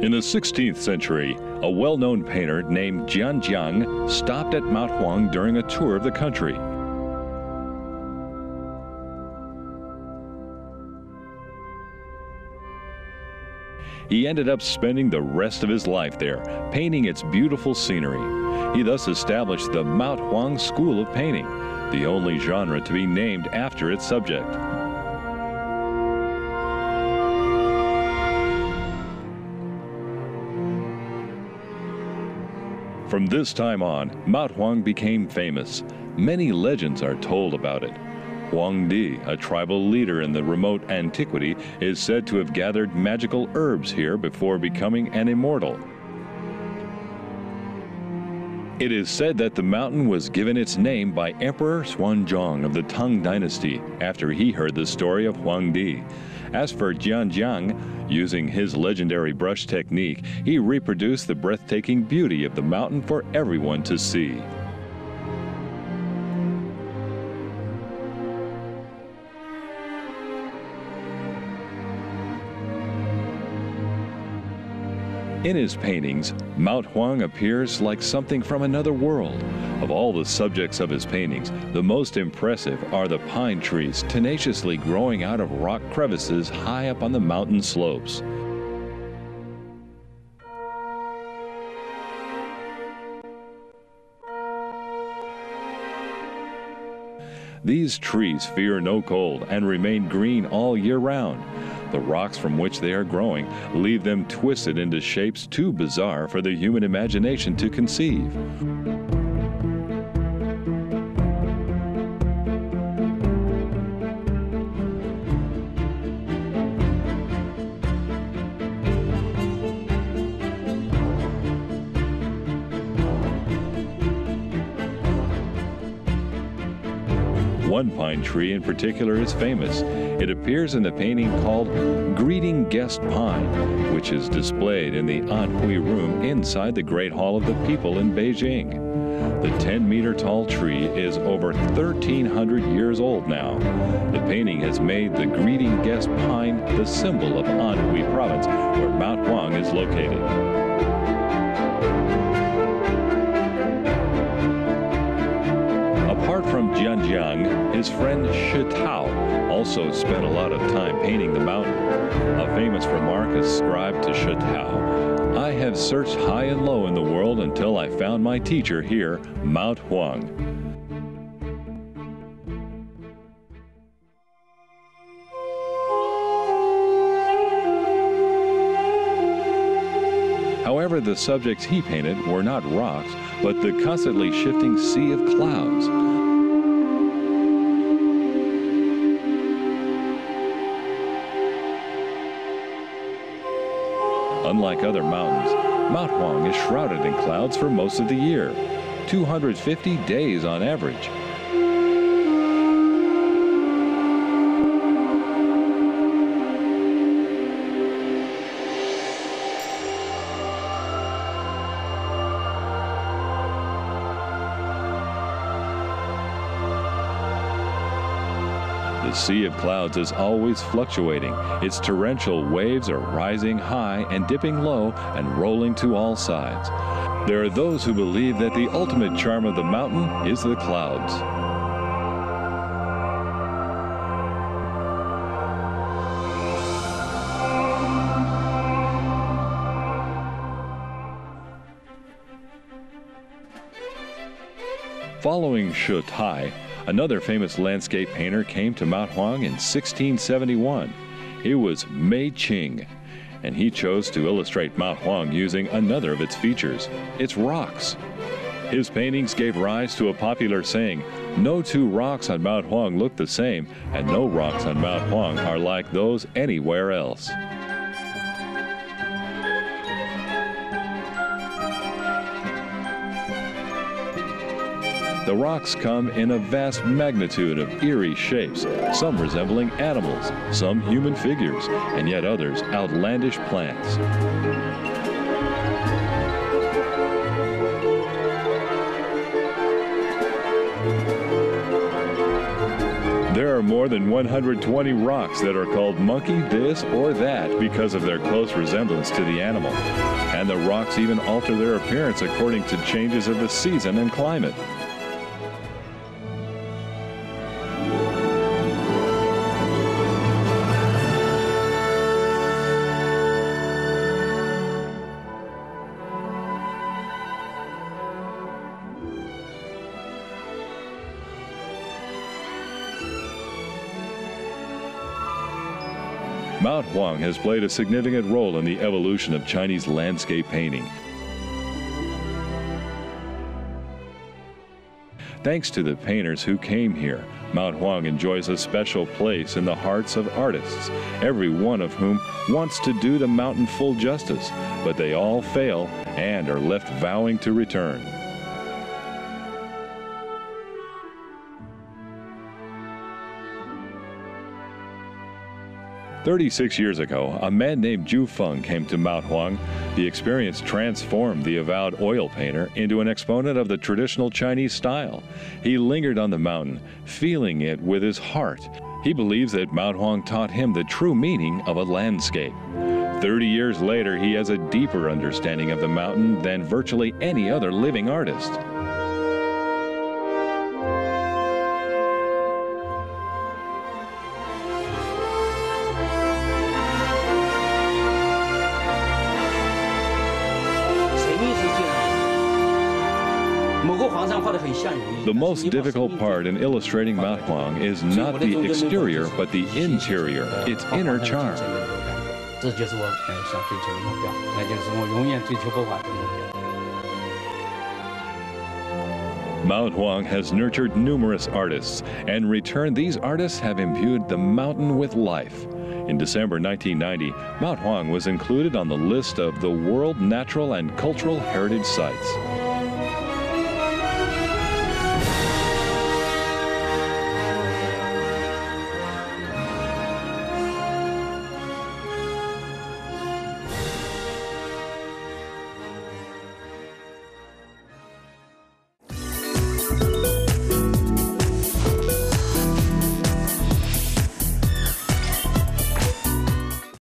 In the 16th century, a well-known painter named Jiang stopped at Mount Huang during a tour of the country. He ended up spending the rest of his life there, painting its beautiful scenery. He thus established the Mount Huang School of Painting, the only genre to be named after its subject. From this time on, Mount Huang became famous. Many legends are told about it. Huang-Di, a tribal leader in the remote antiquity, is said to have gathered magical herbs here before becoming an immortal. It is said that the mountain was given its name by Emperor Xuanzang of the Tang Dynasty after he heard the story of Huang-Di. As for Jiang, using his legendary brush technique, he reproduced the breathtaking beauty of the mountain for everyone to see. In his paintings, Mount Huang appears like something from another world. Of all the subjects of his paintings, the most impressive are the pine trees tenaciously growing out of rock crevices high up on the mountain slopes. These trees fear no cold and remain green all year round. The rocks from which they are growing leave them twisted into shapes too bizarre for the human imagination to conceive. One pine tree in particular is famous. It appears in the painting called Greeting Guest Pine, which is displayed in the Anhui room inside the Great Hall of the People in Beijing. The 10-meter-tall tree is over 1,300 years old now. The painting has made the Greeting Guest Pine the symbol of Anhui province, where Mount Huang is located. Apart from Jiang, his friend Shi Tao also spent a lot of time painting the mountain. A famous remark ascribed to Shi Tao: "I have searched high and low in the world until I found my teacher here, Mount Huang." However, the subjects he painted were not rocks, but the constantly shifting sea of clouds. Unlike other mountains, Mount Huang is shrouded in clouds for most of the year, 250 days on average. The sea of clouds is always fluctuating. Its torrential waves are rising high and dipping low and rolling to all sides. There are those who believe that the ultimate charm of the mountain is the clouds. Following Shi Tao, another famous landscape painter came to Mount Huang in 1671. He was Mei Qing, and he chose to illustrate Mount Huang using another of its features, its rocks. His paintings gave rise to a popular saying, "No two rocks on Mount Huang look the same, and no rocks on Mount Huang are like those anywhere else." The rocks come in a vast magnitude of eerie shapes, some resembling animals, some human figures, and yet others outlandish plants. There are more than 120 rocks that are called monkey this or that because of their close resemblance to the animal. And the rocks even alter their appearance according to changes of the season and climate. Mount Huang has played a significant role in the evolution of Chinese landscape painting. Thanks to the painters who came here, Mount Huang enjoys a special place in the hearts of artists, every one of whom wants to do the mountain full justice, but they all fail and are left vowing to return. "36 years ago, a man named Zhu Feng came to Mount Huang. The experience transformed the avowed oil painter into an exponent of the traditional Chinese style. He lingered on the mountain, feeling it with his heart. He believes that Mount Huang taught him the true meaning of a landscape. 30 years later, he has a deeper understanding of the mountain than virtually any other living artist. The most difficult part in illustrating Mount Huang is not the exterior, but the interior, its inner charm. Mount Huang has nurtured numerous artists, and in return, these artists have imbued the mountain with life. In December 1990, Mount Huang was included on the list of the World Natural and Cultural Heritage Sites.